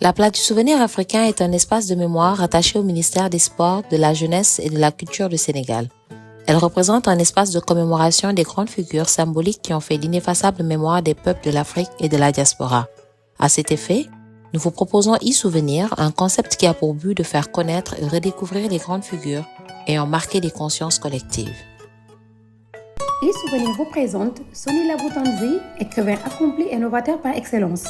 La Place du Souvenir africain est un espace de mémoire rattaché au ministère des Sports, de la Jeunesse et de la Culture du Sénégal. Elle représente un espace de commémoration des grandes figures symboliques qui ont fait l'ineffaçable mémoire des peuples de l'Afrique et de la diaspora. À cet effet, nous vous proposons e-souvenir, un concept qui a pour but de faire connaître et redécouvrir les grandes figures ayant marqué les consciences collectives. E-souvenir vous présente Sony Laboutanzi, écrivain accompli et novateur par excellence.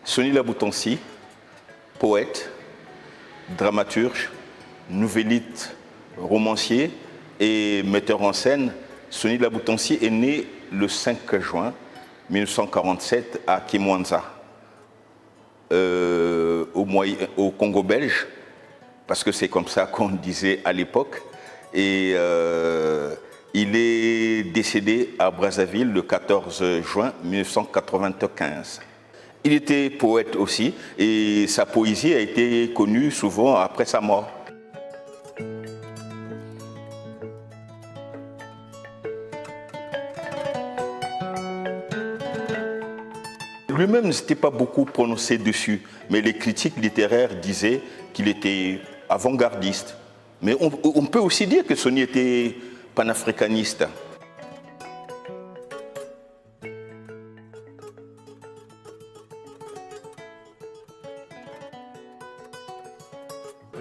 Sony Laboutanzi, poète, dramaturge, nouvelliste, romancier et metteur en scène, Sony Laboutanzi est né le 5 juin 1947 à Kimwanza, au Congo belge, parce que c'est comme ça qu'on disait à l'époque. Et il est décédé à Brazzaville le 14 juin 1995. Il était poète aussi et sa poésie a été connue souvent après sa mort. Lui-même ne s'était pas beaucoup prononcé dessus, mais les critiques littéraires disaient qu'il était avant-gardiste. Mais on peut aussi dire que Sony était panafricaniste.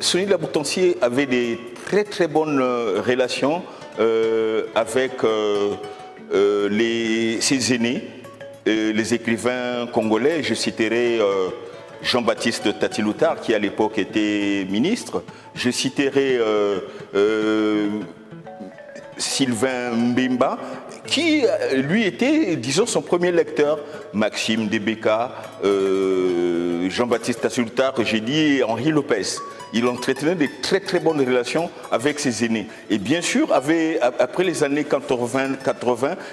Sony Laboutanzi avait des très bonnes relations avec ses aînés, les écrivains congolais. Je citerai Jean-Baptiste Tati-Loutard, qui à l'époque était ministre. Je citerai Sylvain Mbemba, qui lui était, disons, son premier lecteur. Maxime Debeka, Jean-Baptiste Tati-Loutard, j'ai dit Henri Lopez. Il entretenait de très bonnes relations avec ses aînés. Et bien sûr, après les années 80,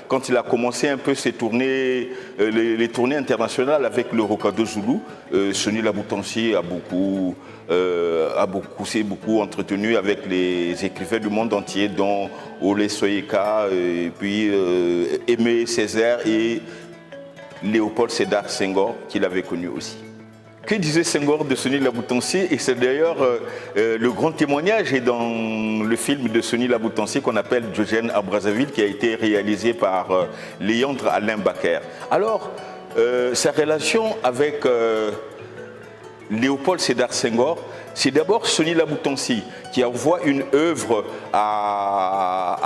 quand il a commencé un peu ses tournées, les tournées internationales avec le Rocado Zulu, Sony Laboutanzi s'est beaucoup entretenu avec les écrivains du monde entier, dont Ole Soyeka, et puis Aimé Césaire et Léopold Sédar Senghor, qu'il avait connu aussi. Que disait Senghor de Sony Laboutanzi? Et c'est d'ailleurs le grand témoignage est dans le film de Sony Laboutanzi qu'on appelle Diogène à Brazzaville, qui a été réalisé par Léandre Alain Baker. Alors, sa relation avec Léopold Sédar Senghor, c'est d'abord Sony Laboutanzi qui envoie une œuvre à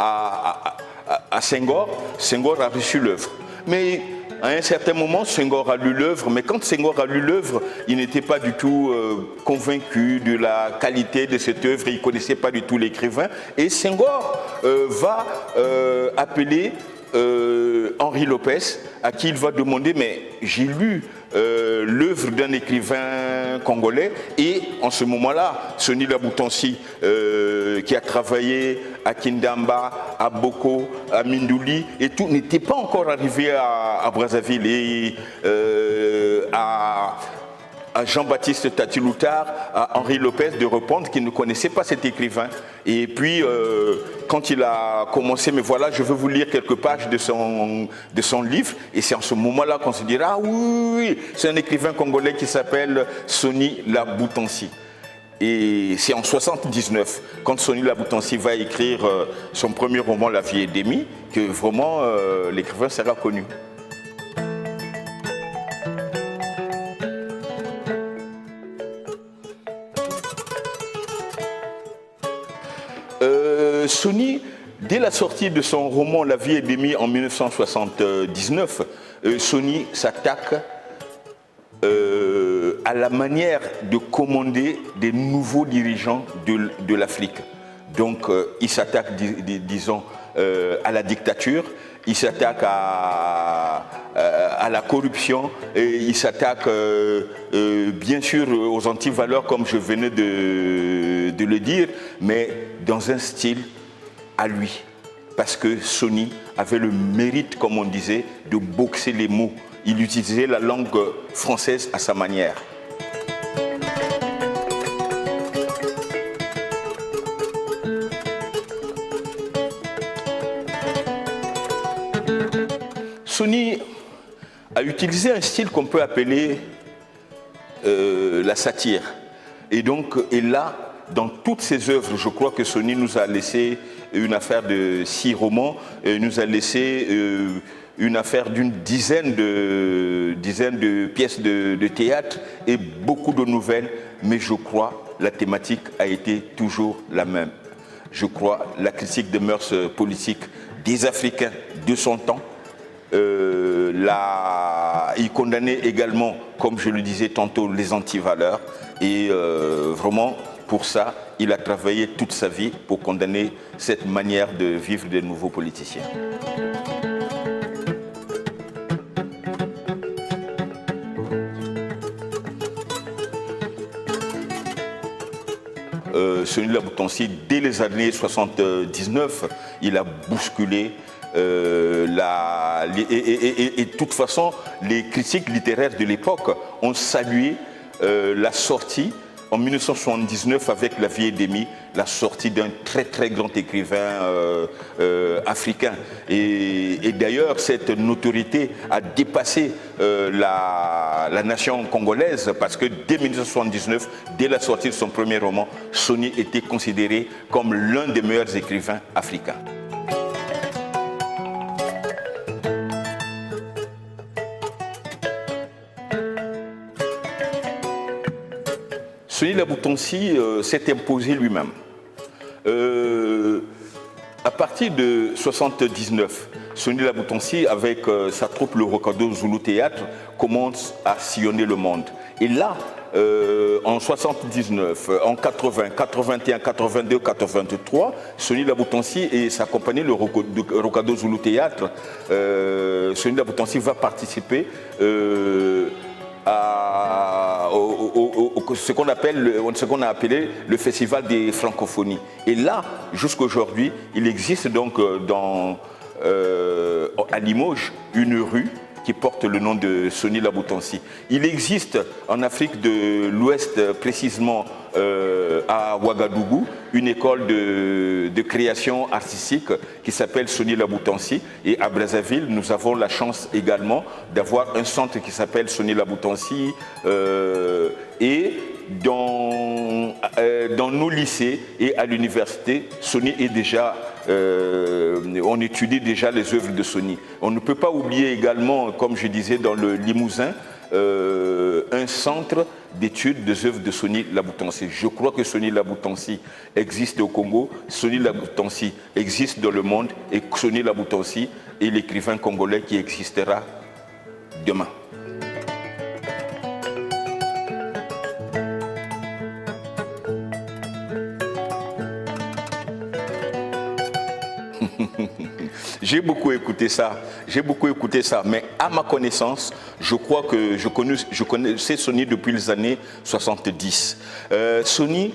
Senghor. Senghor a reçu l'œuvre. Mais à un certain moment, Senghor a lu l'œuvre, mais quand Senghor a lu l'œuvre, il n'était pas du tout convaincu de la qualité de cette œuvre, il ne connaissait pas du tout l'écrivain. Et Senghor va appeler Henri Lopez, à qui il va demander, mais j'ai lu l'œuvre d'un écrivain congolais, et en ce moment-là, Sony Laboutanzi, qui a travaillé à Kindamba, à Boko, à Mindouli, et tout, n'était pas encore arrivé à Brazzaville. Et à Jean-Baptiste Tati-Loutard, à Henri Lopez de répondre qu'il ne connaissait pas cet écrivain. Et puis, quand il a commencé, mais voilà, je veux vous lire quelques pages de son livre, et c'est en ce moment-là qu'on se dira, ah oui, c'est un écrivain congolais qui s'appelle Sony Laboutanzi. Et c'est en 1979, quand Sony Laboutanzi va écrire son premier roman, La vie est démie, que vraiment l'écrivain sera connu. Sony, dès la sortie de son roman La vie est démie en 1979, Sony s'attaque à la manière de commander des nouveaux dirigeants de l'Afrique. Donc il s'attaque, disons, à la dictature, il s'attaque à la corruption, et il s'attaque bien sûr aux antivaleurs comme je venais de le dire, mais dans un style à lui. Parce que Sony avait le mérite, comme on disait, de boxer les mots. Il utilisait la langue française à sa manière. Sony a utilisé un style qu'on peut appeler la satire. Et donc, là, dans toutes ses œuvres, je crois que Sony nous a laissé une affaire de 6 romans, nous a laissé une affaire d'une dizaine de pièces de théâtre et beaucoup de nouvelles, mais je crois la thématique a été toujours la même. Je crois la critique des mœurs politiques des Africains de son temps. Il condamnait également, comme je le disais tantôt, les antivaleurs. Et vraiment, pour ça, il a travaillé toute sa vie pour condamner cette manière de vivre des nouveaux politiciens. Sony Laboutansi, dès les années 79, il a bousculé et de toute façon, les critiques littéraires de l'époque ont salué la sortie en 1979 avec La Vieille Démie, la sortie d'un très grand écrivain africain. Et d'ailleurs, cette notoriété a dépassé la nation congolaise parce que dès 1979, dès la sortie de son premier roman, Sony était considéré comme l'un des meilleurs écrivains africains. Sony Laboutansi s'est imposé lui-même. À partir de 1979, Sony Laboutansi, avec sa troupe le Rokado Zulu Théâtre, commence à sillonner le monde. Et là, en 79, en 80, 81, 82, 83, Sony Laboutansi et sa compagnie, le Rokado Zulu Théâtre, Sony Laboutansi va participer à ce qu'on a appelé le Festival des Francophonies. Et là, jusqu'aujourd'hui, il existe donc à Limoges une rue qui porte le nom de Sony Laboutansi. Il existe en Afrique de l'Ouest, précisément à Ouagadougou, une école de création artistique qui s'appelle Sony Laboutansi. Et à Brazzaville, nous avons la chance également d'avoir un centre qui s'appelle Sony Laboutansi. Et dans nos lycées et à l'université, Sony est déjà... on étudie déjà les œuvres de Sony. On ne peut pas oublier également, comme je disais, dans le Limousin, un centre d'études des œuvres de Sony Laboutansi. Je crois que Sony Laboutansi existe au Congo, Sony Laboutansi existe dans le monde et Sony Laboutansi est l'écrivain congolais qui existera demain. J'ai beaucoup écouté ça, mais à ma connaissance, je crois que je connaissais Sony depuis les années 70. Sony,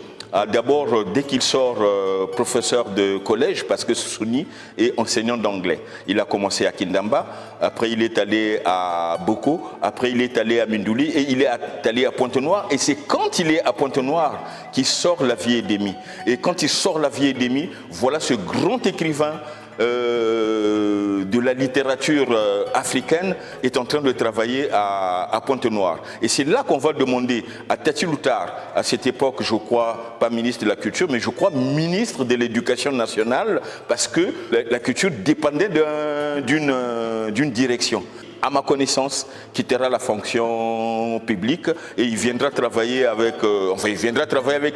d'abord, dès qu'il sort professeur de collège, parce que Sony est enseignant d'anglais. Il a commencé à Kindamba, après il est allé à Boko, après il est allé à Mindouli et il est allé à Pointe-Noire. Et c'est quand il est à Pointe-Noire qu'il sort La Vieille Démie. Et quand il sort La Vieille Démie, voilà ce grand écrivain de la littérature africaine est en train de travailler à Pointe-Noire. Et c'est là qu'on va demander à Tati Loutar, à cette époque, je crois, pas ministre de la Culture, mais je crois ministre de l'Éducation nationale, parce que la culture dépendait d'une direction. À ma connaissance, quittera la fonction publique et il viendra travailler avec,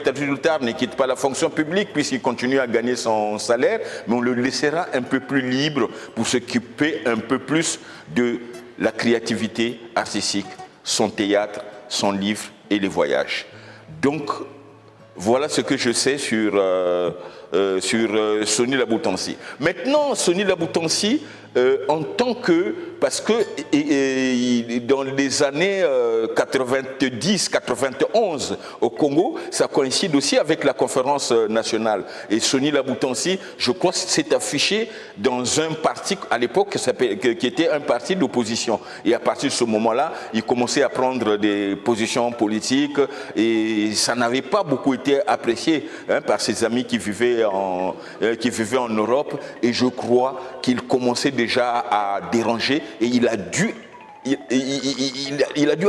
Tati Loutar, ne quitte pas la fonction publique puisqu'il continue à gagner son salaire, mais on le laissera un peu plus libre pour s'occuper un peu plus de la créativité artistique, son théâtre, son livre et les voyages. Donc, voilà ce que je sais sur Sony Laboutansi. Maintenant, Sony Laboutansi en tant que, parce que dans les années 90-91 au Congo, ça coïncide aussi avec la conférence nationale. Et Sonny Laboutansi, je crois, s'est affiché dans un parti à l'époque qui était un parti d'opposition. Et à partir de ce moment-là, il commençait à prendre des positions politiques et ça n'avait pas beaucoup été apprécié par ses amis qui vivaient en Europe. Et je crois qu'il commençait déjà à déranger et il a dû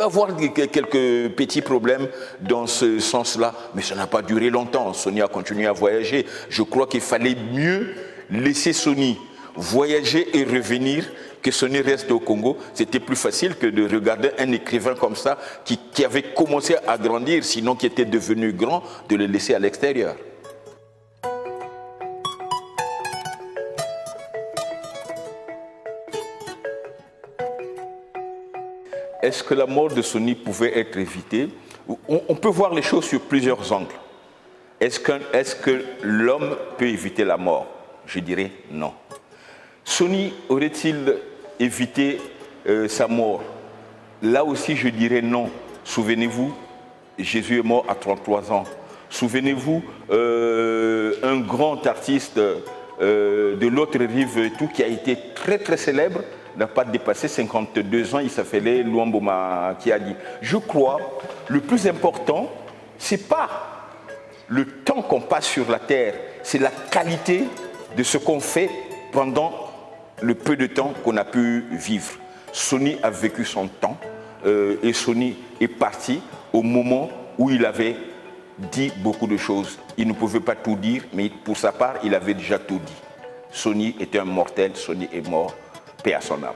avoir quelques petits problèmes dans ce sens-là, mais ça n'a pas duré longtemps. Sonny a continué à voyager. Je crois qu'il fallait mieux laisser Sonny voyager et revenir que Sonny reste au Congo. C'était plus facile que de regarder un écrivain comme ça qui avait commencé à grandir, sinon qui était devenu grand, de le laisser à l'extérieur. Est-ce que la mort de Sonny pouvait être évitée? On peut voir les choses sur plusieurs angles. Est-ce que l'homme peut éviter la mort? Je dirais non. Sonny aurait-il évité sa mort? Là aussi, je dirais non. Souvenez-vous, Jésus est mort à 33 ans. Souvenez-vous, un grand artiste de l'autre rive tout qui a été très très célèbre, n'a pas dépassé 52 ans, il s'appelait Luambo Makiadi. Je crois, le plus important, ce n'est pas le temps qu'on passe sur la terre, c'est la qualité de ce qu'on fait pendant le peu de temps qu'on a pu vivre. Sonny a vécu son temps et Sonny est parti au moment où il avait dit beaucoup de choses. Il ne pouvait pas tout dire, mais pour sa part, il avait déjà tout dit. Sonny était un mortel, Sonny est mort. Paix à son âme.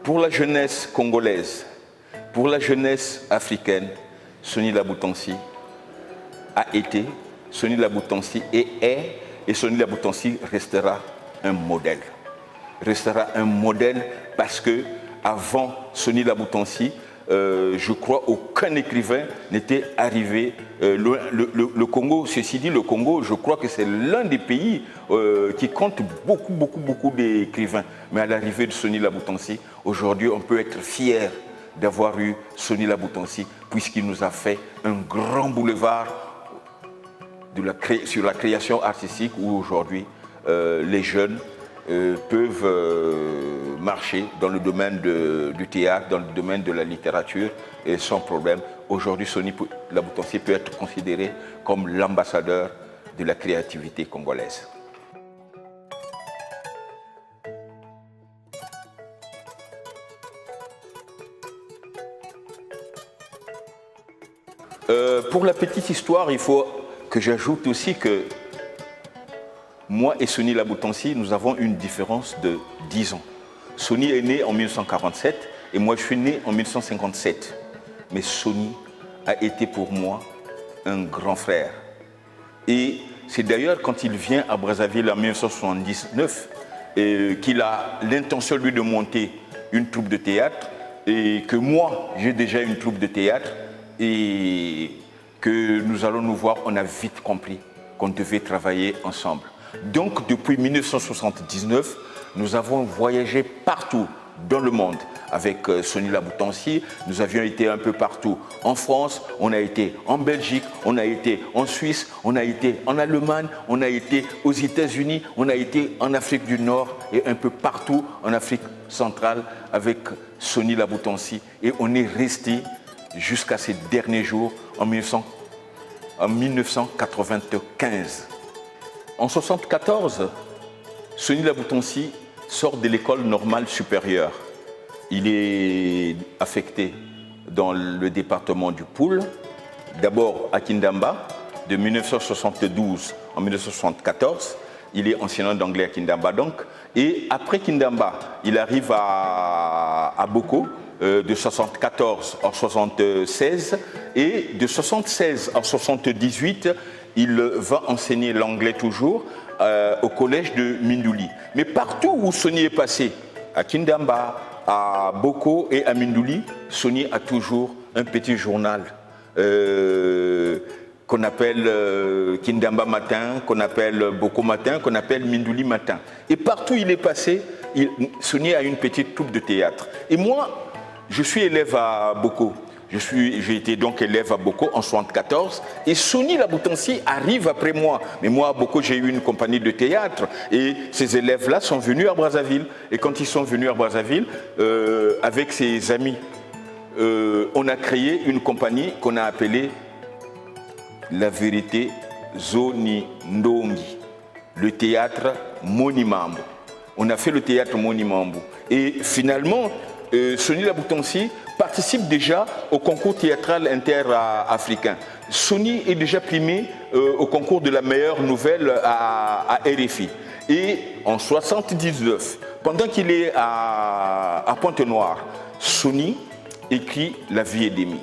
Pour la jeunesse congolaise, pour la jeunesse africaine, Sonny Laboutansi a été, Sonny Laboutansi est, et Sonny Laboutansi restera un modèle. Restera un modèle parce que avant Sonny Laboutansi, je crois aucun écrivain n'était arrivé. Le Congo, ceci dit, le Congo, je crois que c'est l'un des pays qui compte beaucoup d'écrivains. Mais à l'arrivée de Sonny Laboutansi, aujourd'hui, on peut être fier d'avoir eu Sonny Laboutansi, puisqu'il nous a fait un grand boulevard sur la création artistique où aujourd'hui les jeunes peuvent marcher dans le domaine du théâtre, dans le domaine de la littérature, et sans problème. Aujourd'hui, Sonny Laboutansi peut être considéré comme l'ambassadeur de la créativité congolaise. Pour la petite histoire, il faut que j'ajoute aussi que moi et Sonny Laboutansi, nous avons une différence de 10 ans. Sonny est né en 1947 et moi je suis né en 1957. Mais Sonny a été pour moi un grand frère. Et c'est d'ailleurs quand il vient à Brazzaville en 1979 qu'il a l'intention lui de monter une troupe de théâtre et que moi j'ai déjà une troupe de théâtre et que nous allons nous voir, on a vite compris qu'on devait travailler ensemble. Donc, depuis 1979, nous avons voyagé partout dans le monde avec Sonny Laboutansi. Nous avions été un peu partout en France, on a été en Belgique, on a été en Suisse, on a été en Allemagne, on a été aux États-Unis, on a été en Afrique du Nord et un peu partout en Afrique centrale avec Sonny Laboutansi. Et on est resté jusqu'à ces derniers jours en 1995. En 1974, Sonny Laboutansi sort de l'école normale supérieure. Il est affecté dans le département du Poul, d'abord à Kindamba, de 1972 en 1974. Il est enseignant d'anglais à Kindamba donc. Et après Kindamba, il arrive à Boko, de 1974 en 1976. Et de 1976 en 1978, il va enseigner l'anglais toujours au collège de Mindouli. Mais partout où Sonny est passé, à Kindamba, à Boko et à Mindouli, Sonny a toujours un petit journal qu'on appelle Kindamba matin, qu'on appelle Boko matin, qu'on appelle Mindouli matin. Et partout où il est passé, Sony a une petite troupe de théâtre. Et moi, je suis élève à Boko. J'ai été donc élève à Boko en 1974 et Sony Laboutansi arrive après moi. Mais moi à Boko j'ai eu une compagnie de théâtre et ces élèves-là sont venus à Brazzaville. Et quand ils sont venus à Brazzaville, avec ses amis, on a créé une compagnie qu'on a appelée La Vérité Zoni Ndongi, le théâtre Monimambo. On a fait le théâtre Monimambo. Et finalement, Sony Laboutansi participe déjà au concours théâtral inter-africain. Sony est déjà primé au concours de la meilleure nouvelle à RFI. Et en 1979, pendant qu'il est à Pointe-Noire, Sony écrit La vie est d'Emmy.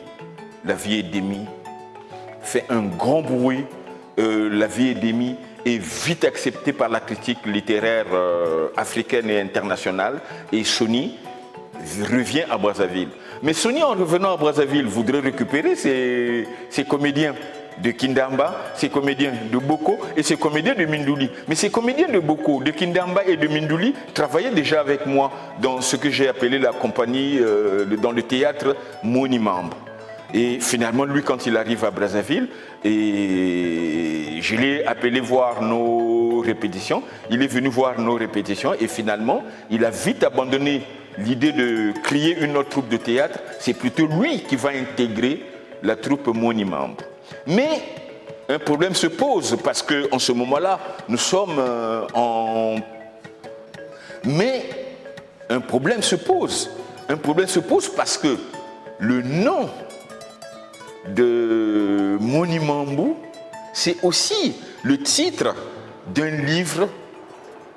La vie est d'Emmy fait un grand bruit. La vie est d'Emmy est vite acceptée par la critique littéraire africaine et internationale. Et Sony revient à Brazzaville. Mais Sony, en revenant à Brazzaville, voudrait récupérer ses comédiens de Kindamba, ses comédiens de Boko et ses comédiens de Mindouli. Mais ces comédiens de Boko, de Kindamba et de Mindouli travaillaient déjà avec moi dans ce que j'ai appelé la compagnie, dans le théâtre Monimambo. Et finalement, lui, quand il arrive à Brazzaville, et je l'ai appelé voir nos répétitions, il est venu voir nos répétitions et finalement, il a vite abandonné l'idée de créer une autre troupe de théâtre. C'est plutôt lui qui va intégrer la troupe Monimambo. Mais un problème se pose parce qu'en ce moment-là, nous sommes Mais un problème se pose. Un problème se pose parce que le nom de Monimambo, c'est aussi le titre d'un livre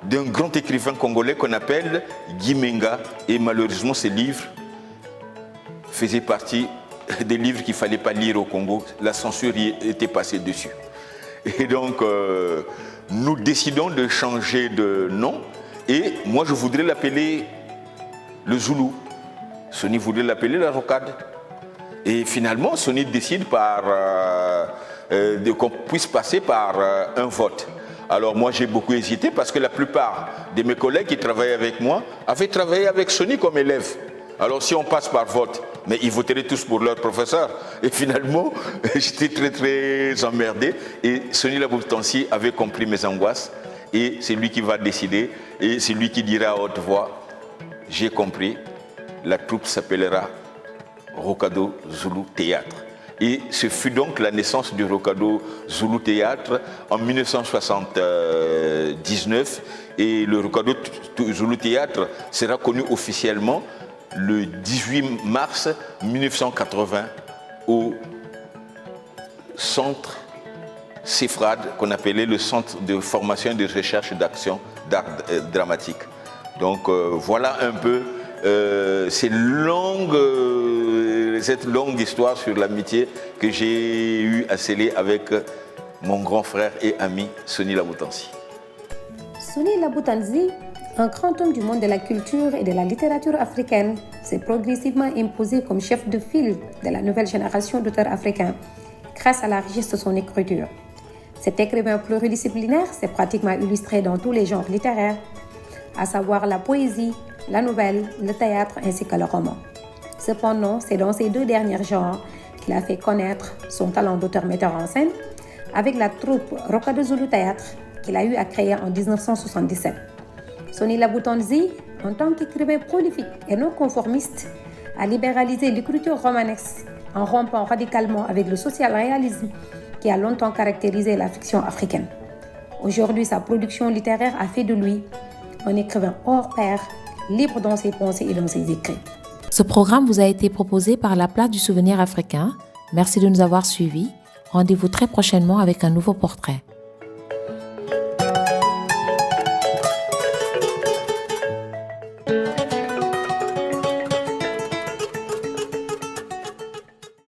d'un grand écrivain congolais qu'on appelle Guy Menga. Et malheureusement, ces livres faisaient partie des livres qu'il ne fallait pas lire au Congo. La censure y était passée dessus. Et donc, nous décidons de changer de nom. Et moi, je voudrais l'appeler le Zoulou. Sony voudrait l'appeler la Rocade. Et finalement, Sony décide qu'on puisse passer par un vote. Alors moi, j'ai beaucoup hésité parce que la plupart de mes collègues qui travaillaient avec moi avaient travaillé avec Sony comme élève. Alors si on passe par vote, mais ils voteraient tous pour leur professeur. Et finalement, j'étais très très emmerdé. Et Sony Laboutansi avait compris mes angoisses. Et c'est lui qui va décider. Et c'est lui qui dira à haute voix, j'ai compris, la troupe s'appellera Rocado Zulu Théâtre. Et ce fut donc la naissance du Rocado Zulu Théâtre en 1979. Et le Rocado Zulu Théâtre sera connu officiellement le 18 mars 1980 au centre CEFRAD, qu'on appelait le Centre de formation et de recherche d'action d'art dramatique. Donc voilà un peu cette longue histoire sur l'amitié que j'ai eu à sceller avec mon grand frère et ami Sony Laboutansi. Sony Laboutansi, un grand homme du monde de la culture et de la littérature africaine, s'est progressivement imposé comme chef de file de la nouvelle génération d'auteurs africains grâce à la richesse de son écriture. Cet écrivain pluridisciplinaire s'est pratiquement illustré dans tous les genres littéraires, à savoir la poésie, la nouvelle, le théâtre ainsi que le roman. Cependant, c'est dans ces deux derniers genres qu'il a fait connaître son talent d'auteur-metteur en scène avec la troupe Rocado Zulu Théâtre qu'il a eu à créer en 1977. Sony Laboutansi, en tant qu'écrivain prolifique et non conformiste, a libéralisé l'écriture romanesque en rompant radicalement avec le social-réalisme qui a longtemps caractérisé la fiction africaine. Aujourd'hui, sa production littéraire a fait de lui un écrivain hors pair, libre dans ses pensées et dans ses écrits. Ce programme vous a été proposé par la Place du Souvenir africain. Merci de nous avoir suivis. Rendez-vous très prochainement avec un nouveau portrait.